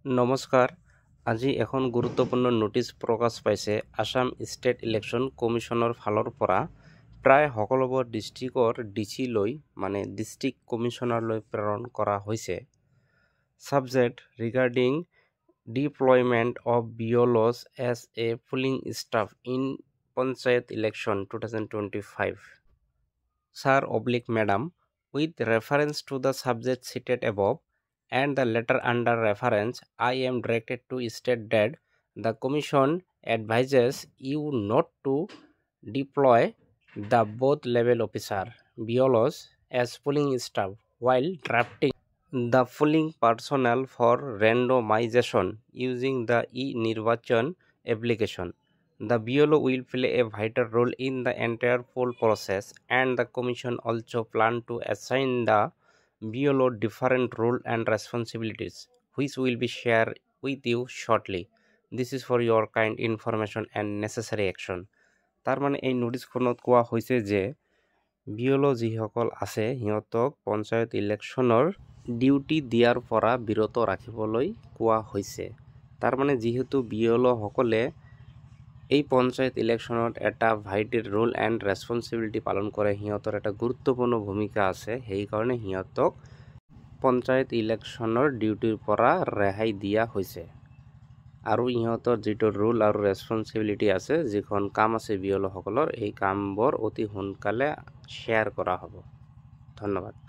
নমস্কাৰ। আজি এখন গুৰুত্বপূৰ্ণ নোটিছ প্ৰকাশ পাইছে আসাম ষ্টেট ইলেকশ্যন কমিশ্যনৰ ফালৰ পৰা প্ৰায় সকলোবোৰ ডিষ্ট্ৰিক্টৰ ডিচি লৈ মানে ডিষ্ট্ৰিক্ট কমিশ্যনাৰলৈ প্ৰেৰণ কৰা হৈছে। Subject regarding deployment of BLOs as a polling staff in panchayat election 2025 Sir/Madam, with reference to the subject cited above and the letter under reference, I am directed to state that the Commission advises you not to deploy the both level officer BLOs as polling staff while drafting the polling personnel for randomization using the e-Nirvachan application. The BLO will play a vital role in the entire poll process, and the Commission also plan to assign the BLO different roles and responsibilities, which will be shared with you shortly. This is for your kind information and necessary action. তাৰ মানে এই নোটিছখনত কোৱা হৈছে যে BLO যিসকল আছে সিহঁতক panchayat ইলেকশ্যনৰ duty দিয়াৰ পৰা বিৰত ৰাখিবলৈ কোৱা হৈছে। তাৰ মানে যিহেতু BLO সকলে এই পঞ্চায়ত ইলেকশ্যনত এটা ভাইটেল ৰোল এণ্ড ৰেছপন্সিবিলিটি পালন কৰে, সিহঁতৰ এটা গুৰুত্বপূৰ্ণ ভূমিকা আছে, সেইকাৰণে সিহঁতক পঞ্চায়ত ইলেকশ্যনৰ ডিউটিৰ পৰা ৰেহাই দিয়া হৈছে। আৰু ইহঁতৰ যিটো ৰোল আৰু ৰেছপন্সিবিলিটি আছে, যিখন কাম আছে BLO সকলৰ, এই কামবোৰ অতি সোনকালে শ্বেয়াৰ কৰা হ'ব। ধন্যবাদ।